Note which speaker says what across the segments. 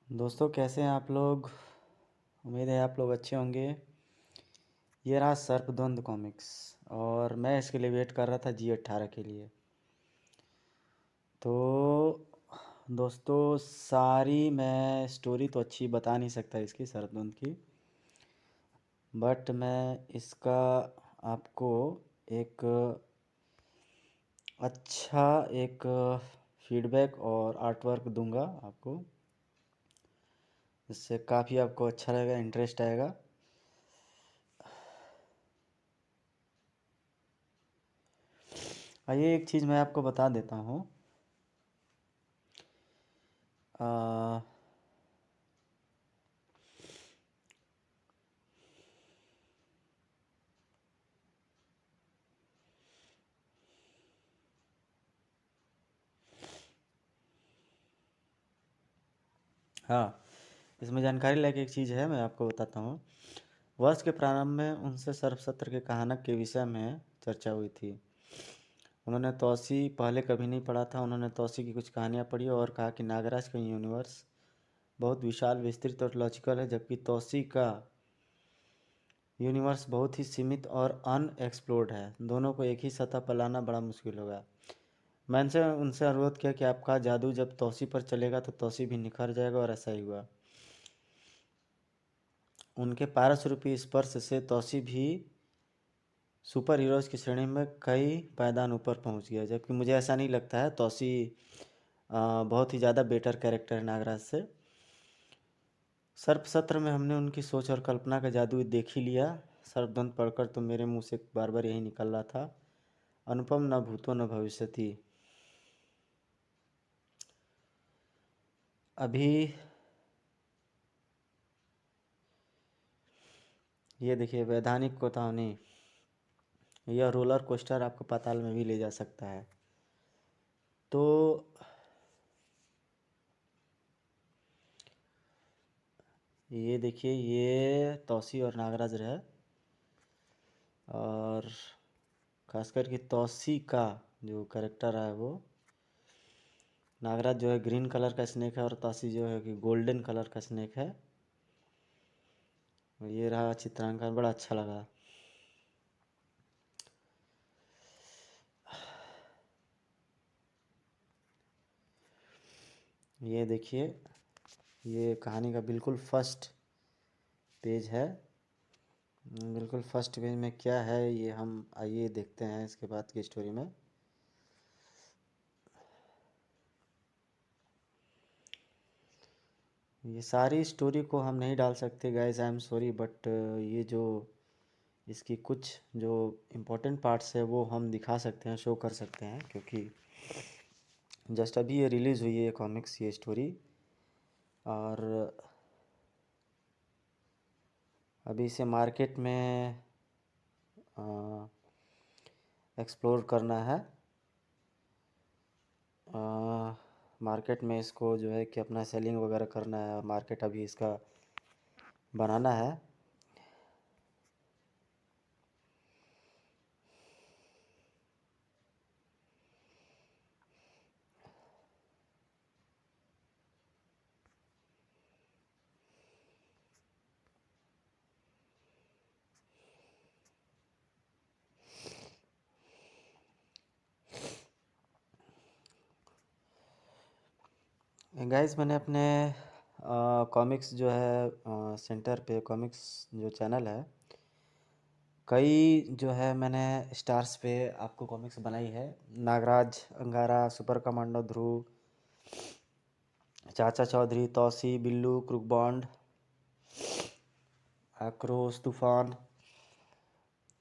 Speaker 1: दोस्तों कैसे हैं आप लोग। उम्मीद है आप लोग अच्छे होंगे। ये रहा सर्पद्वंद कॉमिक्स और मैं इसके लिए वेट कर रहा था G18 के लिए। तो दोस्तों सारी मैं स्टोरी तो अच्छी बता नहीं सकता इसकी सर्पद्वंद की, बट मैं इसका आपको एक अच्छा एक फीडबैक और आर्टवर्क दूंगा आपको, इससे काफ़ी आपको अच्छा लगेगा, इंटरेस्ट आएगा। आइए एक चीज़ मैं आपको बता देता हूँ। आ, हाँ, इसमें जानकारी लायक एक चीज़ है, मैं आपको बताता हूँ। वर्ष के प्रारंभ में उनसे सर्पसत्र के कहानक के विषय में चर्चा हुई थी। उन्होंने तौसी पहले कभी नहीं पढ़ा था। उन्होंने तौसी की कुछ कहानियाँ पढ़ी और कहा कि नागराज का यूनिवर्स बहुत विशाल, विस्तृत और लॉजिकल है, जबकि तौसी का यूनिवर्स बहुत ही सीमित और अनएक्सप्लोर्ड है। दोनों को एक ही सतह पर लाना बड़ा मुश्किल होगा। मैंने उनसे अनुरोध किया कि आपका जादू जब तौसी पर चलेगा तो तौसी भी निखर जाएगा, और ऐसा ही हुआ। उनके पारस रूपी स्पर्श से तौसी भी सुपर हीरोज़ की श्रेणी में कई पायदान ऊपर पहुंच गया, जबकि मुझे ऐसा नहीं लगता है। तौसी बहुत ही ज़्यादा बेटर कैरेक्टर है नागराज से। सर्पसत्र में हमने उनकी सोच और कल्पना का जादू देख ही लिया। सर्पदंत पढ़कर तो मेरे मुंह से बार बार यही निकल रहा था, अनुपम न भूतो न भविष्यति। अभी ये देखिए, वैधानिक कोतावनी, यह रोलर कोस्टर आपको पाताल में भी ले जा सकता है। तो ये देखिए, ये तौसी और नागराज रहे, और खासकर कि तौसी का जो करेक्टर है वो, नागराज जो है ग्रीन कलर का स्नेक है और तौसी जो है कि गोल्डन कलर का स्नेक है। और ये रहा चित्रांकन, बड़ा अच्छा लगा। ये देखिए, ये कहानी का बिल्कुल फर्स्ट पेज है। बिल्कुल फर्स्ट पेज में क्या है ये हम आइए देखते हैं इसके बाद की स्टोरी में। ये सारी स्टोरी को हम नहीं डाल सकते guys, I am sorry, but ये जो इसकी कुछ जो इम्पोर्टेंट पार्ट्स है वो हम दिखा सकते हैं, शो कर सकते हैं, क्योंकि जस्ट अभी ये रिलीज़ हुई है ये कॉमिक्स, ये स्टोरी। और अभी इसे मार्केट में एक्सप्लोर करना है। मार्केट में इसको जो है कि अपना सेलिंग वगैरह करना है, मार्केट अभी इसका बनाना है। गाइस मैंने अपने कॉमिक्स जो है सेंटर पे कॉमिक्स जो चैनल है, कई जो है मैंने स्टार्स पे आपको कॉमिक्स बनाई है। नागराज, अंगारा, सुपर कमांडो ध्रुव, चाचा चौधरी, तौसी, बिल्लू, क्रुकबॉन्ड, आक्रोश, तूफान।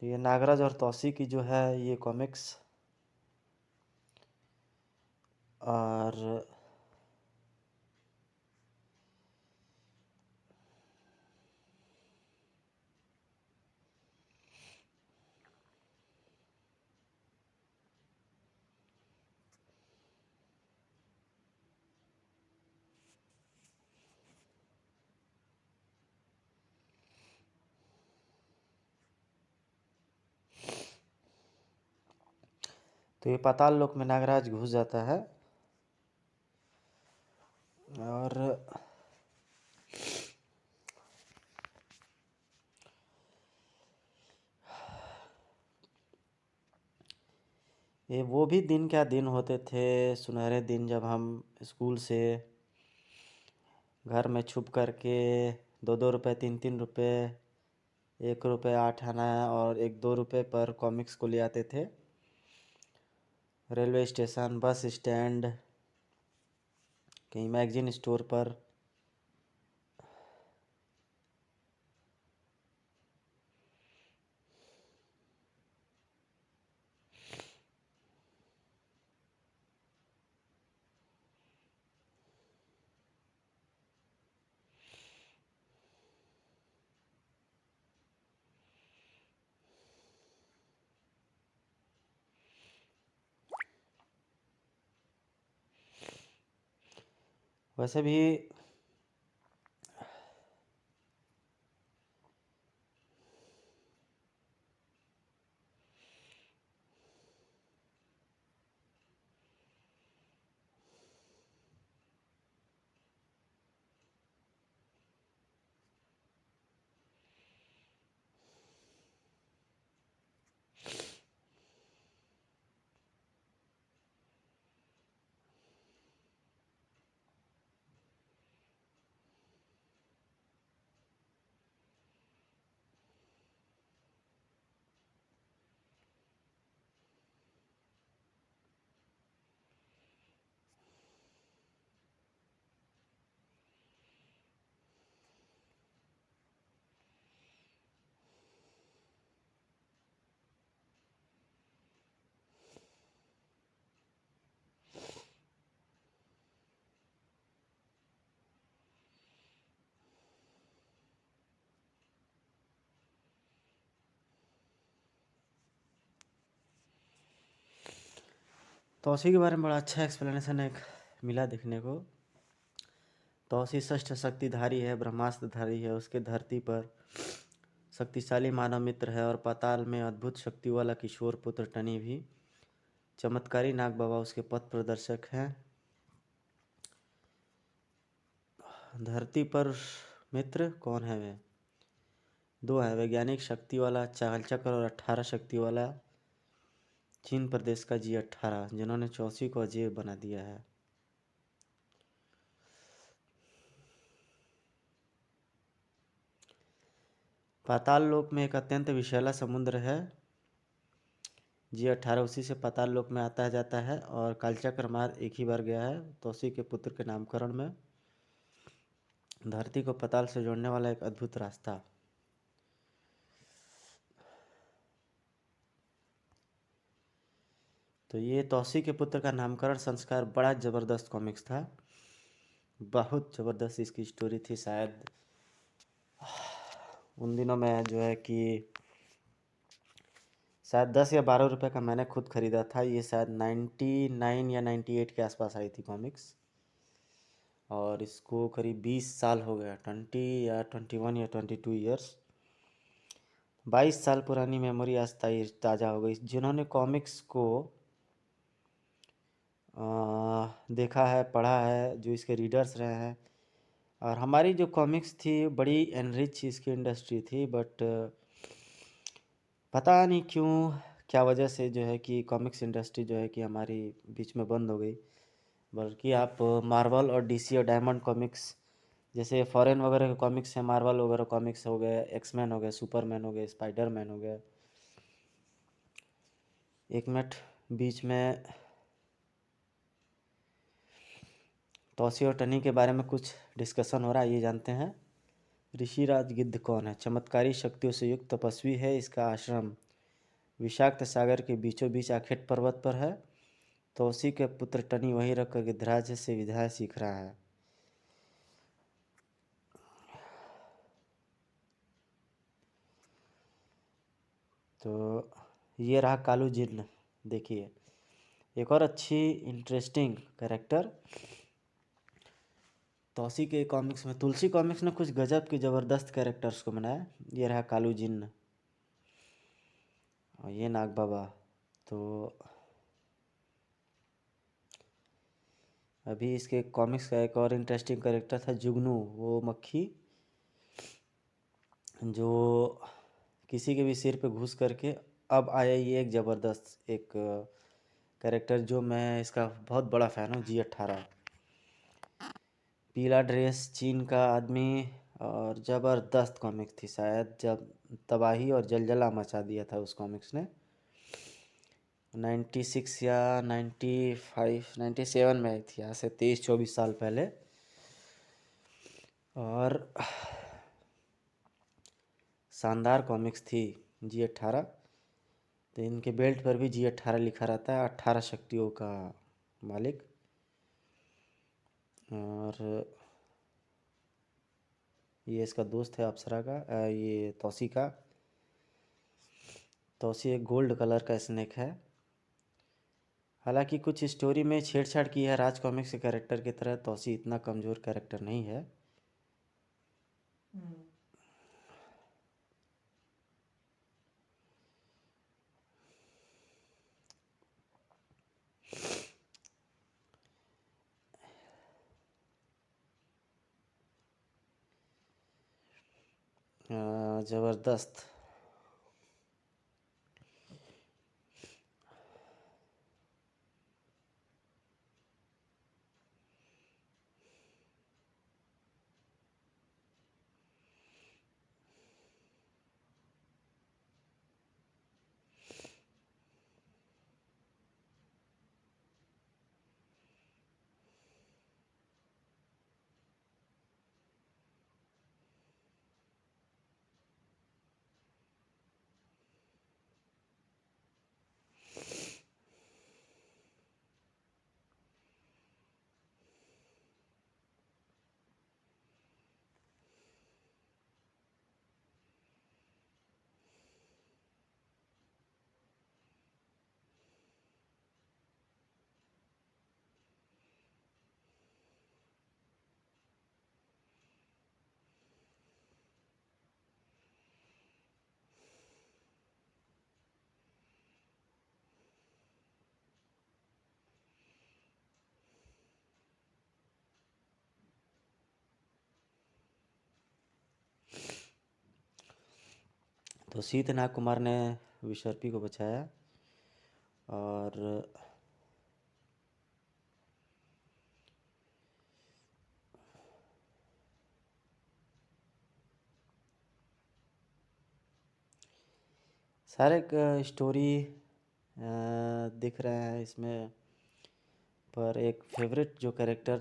Speaker 1: ये नागराज और तौसी की जो है ये कॉमिक्स। और तो ये पाताल लोक में नागराज घुस जाता है, और ये वो भी दिन क्या दिन होते थे, सुनहरे दिन, जब हम स्कूल से घर में छुप कर के 2-2 रुपये 3-3 रुपये 1 रुपये 8 आना और 1-2 रुपये पर कॉमिक्स को ले आते थे। रेलवे स्टेशन, बस स्टैंड, कहीं मैगजीन स्टोर पर। वैसे भी तौसी के बारे में बड़ा अच्छा एक्सप्लेनेशन एक मिला देखने को। तौसी षष्ठ शक्तिधारी है, ब्रह्मास्त्रधारी है, उसके धरती पर शक्तिशाली मानव मित्र है और पाताल में अद्भुत शक्ति वाला किशोर पुत्र टनी भी चमत्कारी नाग बाबा उसके पथ प्रदर्शक हैं। धरती पर मित्र कौन है वे? 2 है, वैज्ञानिक शक्ति वाला चालचक्र और 18 शक्ति वाला चीन प्रदेश का G18, जिन्होंने चौसी को अजेय बना दिया है। पाताल लोक में एक अत्यंत विषैला समुद्र है। G18 उसी से पाताल लोक में आता जाता है और कालचक्र मार्ग एक ही बार गया है, तौसी के पुत्र के नामकरण में। धरती को पाताल से जोड़ने वाला एक अद्भुत रास्ता। तो ये तौसी के पुत्र का नामकरण संस्कार बड़ा ज़बरदस्त कॉमिक्स था, बहुत ज़बरदस्त इसकी स्टोरी थी। शायद उन दिनों में जो है कि शायद 10 या 12 रुपये का मैंने खुद ख़रीदा था। ये शायद 99 या 98 के आसपास आई थी कॉमिक्स, और इसको करीब 20 साल हो गया, 20 या 21 या 22 ईयर्स। 22 साल पुरानी मेमोरी आज ताज़ा हो गई। जिन्होंने कॉमिक्स को देखा है, पढ़ा है, जो इसके रीडर्स रहे हैं, और हमारी जो कॉमिक्स थी बड़ी एनरिच इसकी इंडस्ट्री थी, बट पता नहीं क्यों, क्या वजह से जो है कि कॉमिक्स इंडस्ट्री जो है कि हमारी बीच में बंद हो गई। बल्कि आप मार्वल और डीसी और डायमंड कॉमिक्स जैसे फॉरेन वगैरह के कॉमिक्स हैं, मार्वल वगैरह कॉमिक्स हो गए, एक्समैन हो गए, सुपरमैन हो गए, स्पाइडरमैन हो गए। एक मिनट, बीच में तौसी और टनी के बारे में कुछ डिस्कशन हो रहा है, ये जानते हैं। ऋषिराज गिद्ध कौन है? चमत्कारी शक्तियों से युक्त तपस्वी है। इसका आश्रम विषाक्त सागर के बीचों बीच आखेट पर्वत पर है। तौसी के पुत्र टनी वहीं रखकर गिद्धराज से विद्याएं सीख रहा है। तो ये रहा कालू जिन्न। देखिए, एक और अच्छी इंटरेस्टिंग कैरेक्टर तौसी के कॉमिक्स में, तुलसी कॉमिक्स ने कुछ गजब के ज़बरदस्त कैरेक्टर्स को बनाया। ये रहा कालू जिन्न और ये नाग बाबा। तो अभी इसके कॉमिक्स का एक और इंटरेस्टिंग कैरेक्टर था जुगनू, वो मक्खी जो किसी के भी सिर पे घुस करके, अब आया ये एक ज़बरदस्त एक कैरेक्टर जो मैं इसका बहुत बड़ा फ़ैन हूँ, G18। पीला ड्रेस, चीन का आदमी, और ज़बरदस्त कॉमिक थी। शायद जब तबाही और जलजला मचा दिया था उस कॉमिक्स ने। 96 या 95 97 में आई थी, यहाँ से 23-24 साल पहले। और शानदार कॉमिक्स थी G18। तो इनके बेल्ट पर भी G18 लिखा रहता है, 18 शक्तियों का मालिक। और ये इसका दोस्त है अप्सरा का, ये तौसी का। तौसी एक गोल्ड कलर का स्नेक है। हालांकि कुछ स्टोरी में छेड़छाड़ की है राज कॉमिक्स के कैरेक्टर की तरह। तौसी इतना कमज़ोर कैरेक्टर नहीं है। ज़बरदस्त। तो शीतनाग कुमार ने विशर्पी को बचाया। और सारे स्टोरी दिख रहे हैं इसमें। पर एक फेवरेट जो कैरेक्टर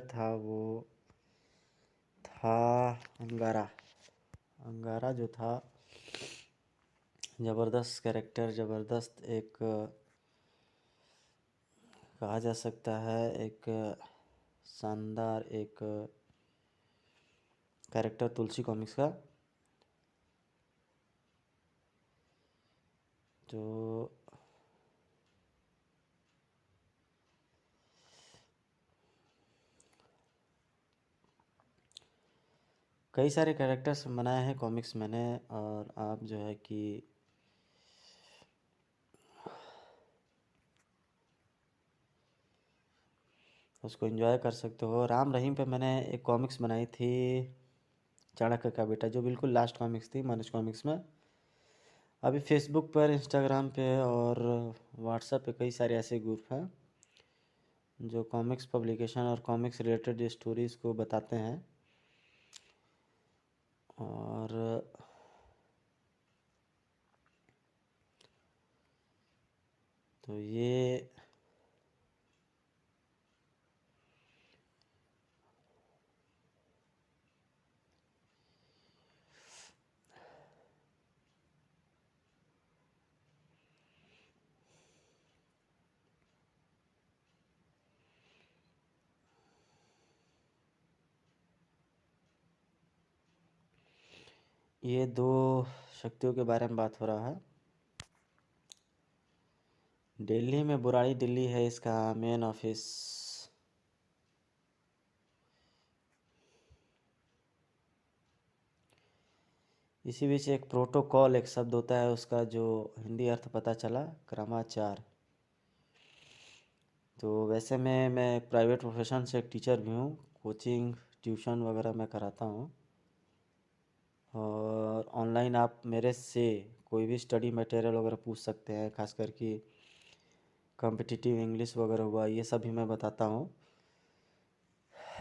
Speaker 1: था, वो था अंगारा। अंगारा जो था, ज़बरदस्त कैरेक्टर, ज़बरदस्त एक कहा जा सकता है, एक शानदार एक कैरेक्टर तुलसी कॉमिक्स का। जो कई सारे कैरेक्टर्स बनाए हैं कॉमिक्स मैंने, और आप जो है कि उसको एंजॉय कर सकते हो। राम रहीम पे मैंने एक कॉमिक्स बनाई थी, चाणक्य का बेटा, जो बिल्कुल लास्ट कॉमिक्स थी मनोज कॉमिक्स में। अभी फेसबुक पर, इंस्टाग्राम पे और व्हाट्सएप पे कई सारे ऐसे ग्रुप हैं जो कॉमिक्स पब्लिकेशन और कॉमिक्स रिलेटेड स्टोरीज़ को बताते हैं। और तो ये दो शक्तियों के बारे में बात हो रहा है। दिल्ली में, बुराड़ी दिल्ली है इसका मेन ऑफिस। इसी बीच एक प्रोटोकॉल एक शब्द होता है, उसका जो हिंदी अर्थ पता चला, क्रमाचार। तो वैसे मैं प्राइवेट प्रोफेशन से एक टीचर भी हूँ। कोचिंग ट्यूशन वगैरह मैं कराता हूँ। और ऑनलाइन आप मेरे से कोई भी स्टडी मटेरियल वगैरह पूछ सकते हैं, खास करके कॉम्पिटिटिव इंग्लिश वगैरह हुआ, ये सब भी मैं बताता हूँ।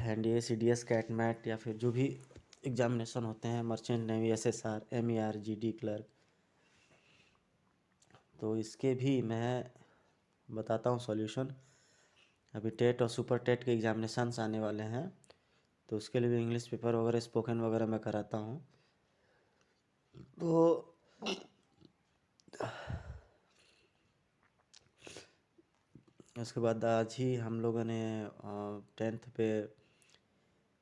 Speaker 1: एनडीए, सीडीएस, कैट मैट या फिर जो भी एग्जामिनेशन होते हैं, merchant navy, SSR, MER, GD clerk, तो इसके भी मैं बताता हूँ सॉल्यूशन। अभी टेट और सुपर टेट के एग्जामिनेशंस आने वाले हैं, तो उसके लिए भी इंग्लिश पेपर वगैरह, स्पोकन वगैरह मैं कराता हूँ। तो उसके बाद आज ही हम लोगों ने 10th पे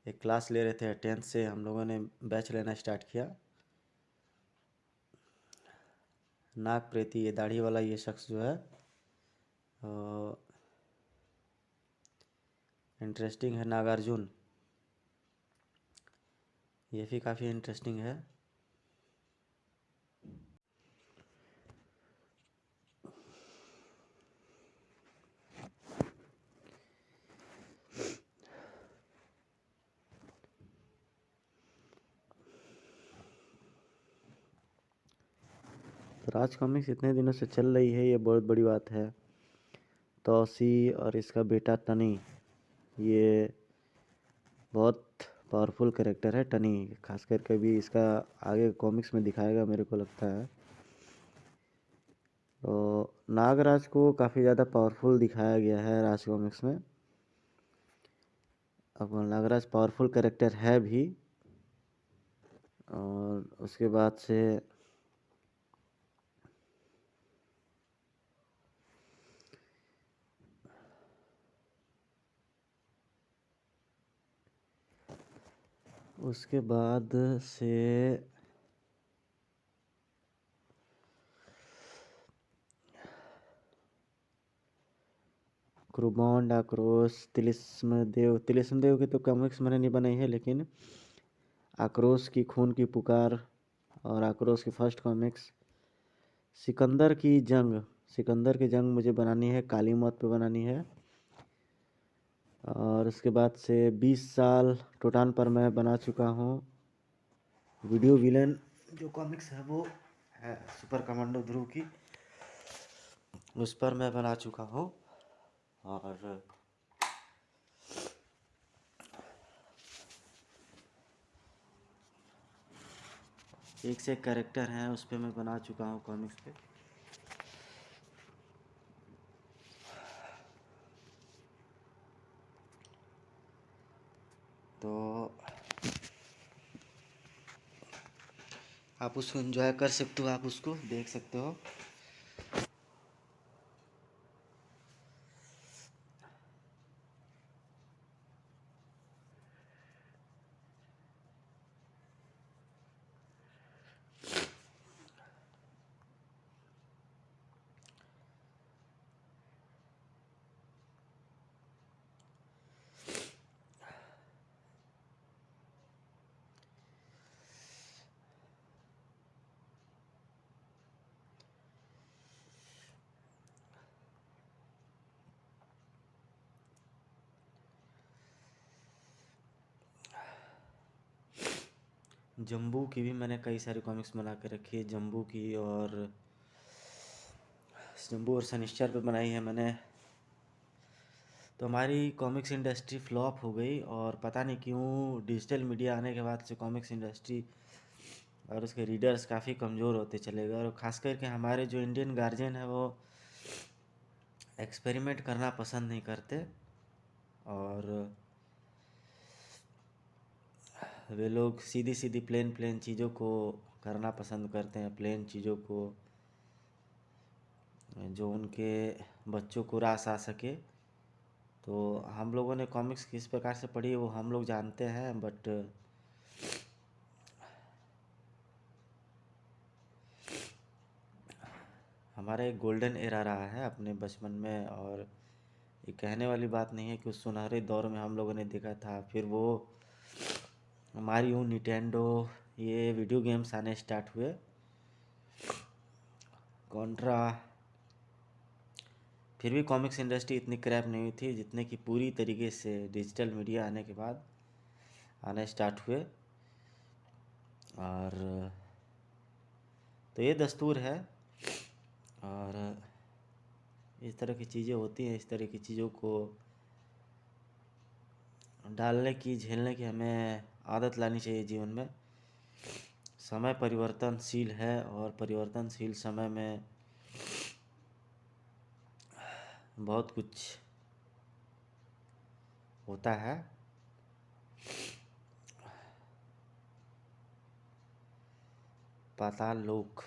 Speaker 1: एक क्लास ले रहे थे। 10th से हम लोगों ने बैच लेना स्टार्ट किया। नाग प्रेती, ये दाढ़ी वाला ये शख्स जो है, इंटरेस्टिंग है। नागार्जुन, ये भी काफ़ी इंटरेस्टिंग है। तो राज कॉमिक्स इतने दिनों से चल रही है, ये बहुत बड़ी बात है। तौसी और इसका बेटा टनी, ये बहुत पावरफुल कैरेक्टर है टनी। खास करके भी इसका आगे कॉमिक्स में दिखाएगा, मेरे को लगता है। तो नागराज को काफ़ी ज़्यादा पावरफुल दिखाया गया है राज कॉमिक्स में। अब नागराज पावरफुल कैरेक्टर है भी। और उसके बाद से उसके बाद से क्रूबॉन्ड, आक्रोश, तिलिस्म देव की तो कॉमिक्स मैंने नहीं बनाई है, लेकिन आक्रोश की खून की पुकार और आक्रोश की फर्स्ट कॉमिक्स। सिकंदर की जंग मुझे बनानी है, काली मौत पे बनानी है। और उसके बाद से 20 साल टोटान पर मैं बना चुका हूँ। वीडियो विलन जो कॉमिक्स है वो है सुपर कमांडो ध्रुव की, उस पर मैं बना चुका हूँ। और एक से एक कैरेक्टर हैं उस पर मैं बना चुका हूँ कॉमिक्स पे। तो आप उसको एंजॉय कर सकते हो, आप उसको देख सकते हो। जम्बू की भी मैंने कई सारी कॉमिक्स बना के रखी है। जम्बू और शनिश्चर पे बनाई है मैंने। तो हमारी कॉमिक्स इंडस्ट्री फ्लॉप हो गई, और पता नहीं क्यों डिजिटल मीडिया आने के बाद से कॉमिक्स इंडस्ट्री और उसके रीडर्स काफ़ी कमज़ोर होते चले गए। और ख़ास करके हमारे जो इंडियन गार्जियन है वो एक्सपेरिमेंट करना पसंद नहीं करते, और वे लोग सीधी सीधी प्लेन प्लेन चीज़ों को करना पसंद करते हैं। प्लेन चीज़ों को जो उनके बच्चों को रास आ सके। तो हम लोगों ने कॉमिक्स किस प्रकार से पढ़ी है वो हम लोग जानते हैं, बट हमारा एक गोल्डन एरा रहा है अपने बचपन में। और ये कहने वाली बात नहीं है कि उस सुनहरे दौर में हम लोगों ने देखा था। फिर वो मारियो, निटेंडो, ये वीडियो गेम्स आने स्टार्ट हुए, कॉन्ट्रा। फिर भी कॉमिक्स इंडस्ट्री इतनी क्रैप नहीं हुई थी जितने कि पूरी तरीके से डिजिटल मीडिया आने के बाद आने स्टार्ट हुए। और तो ये दस्तूर है। और इस तरह की चीज़ें होती हैं, इस तरह की चीज़ों को डालने की, झेलने की हमें आदत लानी चाहिए जीवन में। समय परिवर्तनशील है और परिवर्तनशील समय में बहुत कुछ होता है। पाताल लोक।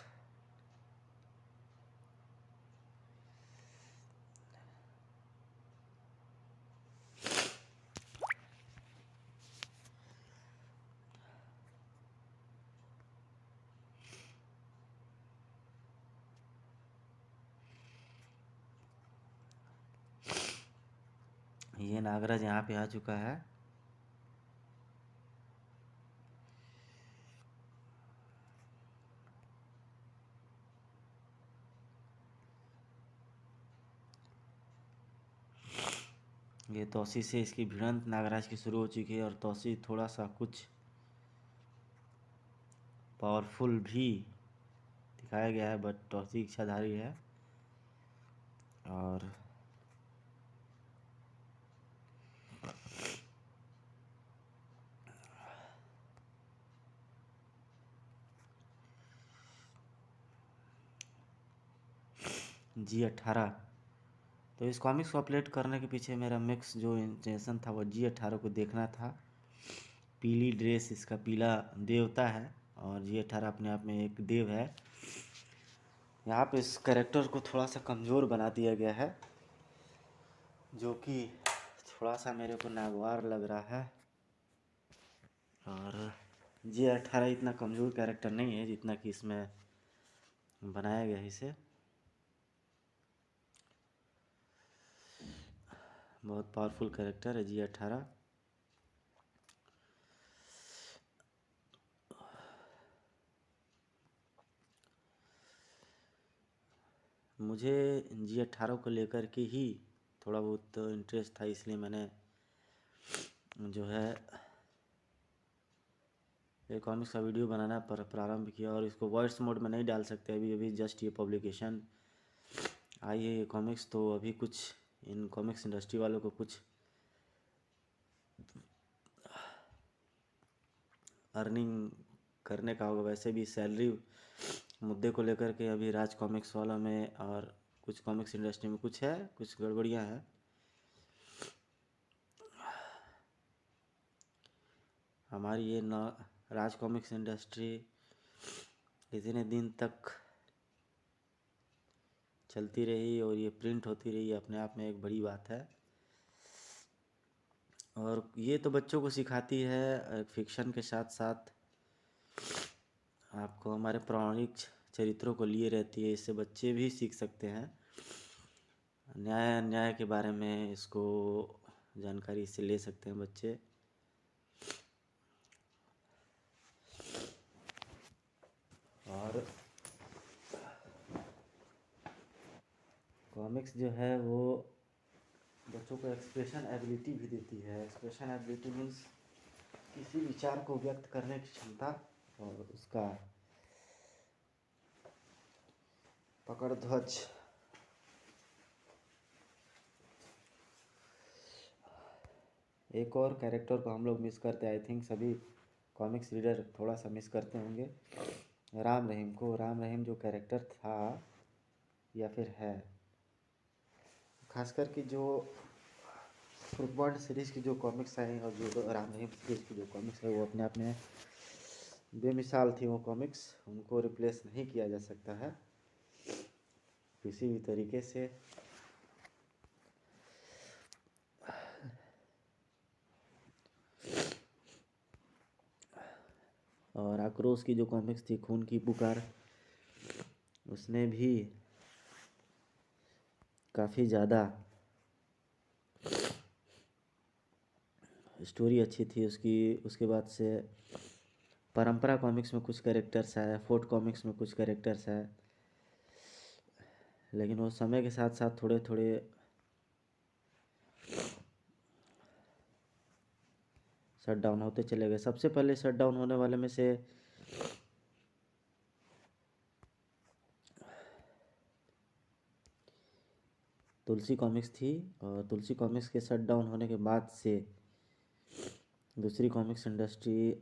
Speaker 1: ये नागराज यहाँ पे आ चुका है। ये तौसी से इसकी भिड़ंत नागराज की शुरू हो चुकी है और तौसी थोड़ा सा कुछ पावरफुल भी दिखाया गया है, बट तौसी इच्छाधारी है। और G18। तो इस कॉमिक्स को अपडेट करने के पीछे मेरा मिक्स जो इंटेंशन था वो G18 को देखना था। पीली ड्रेस, इसका पीला देवता है और G18 अपने आप में एक देव है। यहाँ पे इस कैरेक्टर को थोड़ा सा कमज़ोर बना दिया गया है, जो कि थोड़ा सा मेरे को नागवार लग रहा है। और G18 इतना कमज़ोर कैरेक्टर नहीं है जितना कि इसमें बनाया गया है इसे। बहुत पावरफुल कैरेक्टर है G18। मुझे G18 को लेकर के ही थोड़ा बहुत इंटरेस्ट था, इसलिए मैंने जो है ये कॉमिक्स का वीडियो बनाना प्रारंभ किया। और इसको वॉइस मोड में नहीं डाल सकते अभी, अभी जस्ट ये पब्लिकेशन आई है ये कॉमिक्स। तो अभी कुछ इन कॉमिक्स इंडस्ट्री वालों को कुछ अर्निंग करने का होगा। वैसे भी सैलरी मुद्दे को लेकर के अभी राज कॉमिक्स वालों में और कुछ कॉमिक्स इंडस्ट्री में कुछ है, कुछ गड़बड़ियाँ हैं। हमारी ये राज कॉमिक्स इंडस्ट्री इतने दिन तक चलती रही और ये प्रिंट होती रही, अपने आप में एक बड़ी बात है। और ये तो बच्चों को सिखाती है फिक्शन के साथ साथ आपको हमारे पौराणिक चरित्रों को लिए रहती है। इससे बच्चे भी सीख सकते हैं न्याय अन्याय के बारे में, इसको जानकारी इससे ले सकते हैं बच्चे। और कॉमिक्स जो है वो बच्चों को एक्सप्रेशन एबिलिटी भी देती है। एक्सप्रेशन एबिलिटी मीन्स किसी विचार को व्यक्त करने की क्षमता और उसका पकड़ ध्वज। एक और कैरेक्टर को हम लोग मिस करते हैं, आई थिंक सभी कॉमिक्स रीडर थोड़ा सा मिस करते होंगे, राम रहीम को। राम रहीम जो कैरेक्टर था या फिर है, खासकर कि जो फुटबॉल सीरीज़ की जो कॉमिक्स आई और जो राम रहीम सीरीज़ की जो कॉमिक्स है वो अपने आप में बेमिसाल थी। वो कॉमिक्स, उनको रिप्लेस नहीं किया जा सकता है किसी भी तरीके से। और आक्रोश की जो कॉमिक्स थी, खून की पुकार, उसने भी काफ़ी ज़्यादा स्टोरी अच्छी थी उसकी। उसके बाद से परंपरा कॉमिक्स में कुछ कैरेक्टर्स है, फोर्ट कॉमिक्स में कुछ कैरेक्टर्स है, लेकिन वो समय के साथ साथ थोड़े थोड़े शट डाउन होते चले गए। सबसे पहले शट डाउन होने वाले में से तुलसी कॉमिक्स थी, और तुलसी कॉमिक्स के शट डाउन होने के बाद से दूसरी कॉमिक्स इंडस्ट्री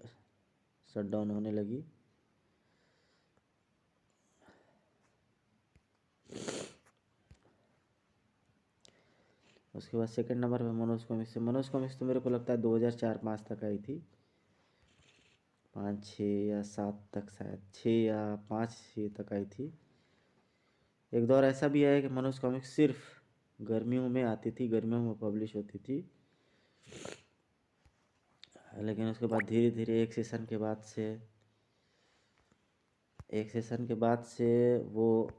Speaker 1: शट डाउन होने लगी। उसके बाद सेकंड नंबर पे मनोज कॉमिक्स है। मनोज कॉमिक्स तो मेरे को लगता है 2004-5 तक आई थी, 5, 6 या 7 तक, शायद 6 या 5 6 तक आई थी। एक दौर ऐसा भी है कि मनोज कॉमिक्स सिर्फ गर्मियों में आती थी, गर्मियों में पब्लिश होती थी, लेकिन उसके बाद धीरे धीरे एक सेशन के बाद से वो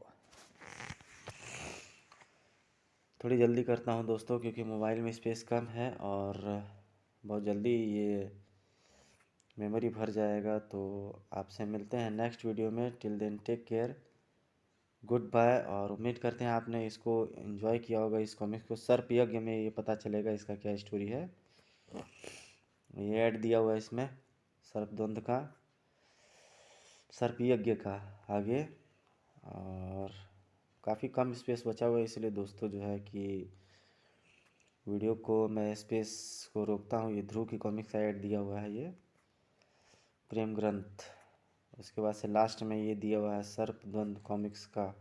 Speaker 1: थोड़ी जल्दी करता हूँ दोस्तों, क्योंकि मोबाइल में स्पेस कम है और बहुत जल्दी ये मेमोरी भर जाएगा। तो आपसे मिलते हैं नेक्स्ट वीडियो में। Till then take care, goodbye. और उम्मीद करते हैं आपने इसको एंजॉय किया होगा, इस कॉमिक्स को। सर्प यज्ञ में ये पता चलेगा इसका क्या स्टोरी है। ये ऐड दिया हुआ है इसमें सर्पद्वंद का, सर्प यज्ञ का आगे। और काफ़ी कम स्पेस बचा हुआ है, इसलिए दोस्तों जो है कि वीडियो को मैं स्पेस को रोकता हूँ। ये ध्रुव की कॉमिक्स का ऐड दिया हुआ है, ये प्रेम ग्रंथ। उसके बाद से लास्ट में ये दिया हुआ है सर्पद्वंद कॉमिक्स का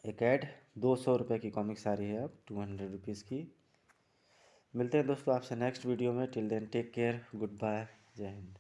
Speaker 1: एक ऐड। 200 रुपये की कॉमिक्स आ रही है अब, 200 रुपीज़ की। मिलते हैं दोस्तों आपसे नेक्स्ट वीडियो में। Till then take care, goodbye, जय हिंद।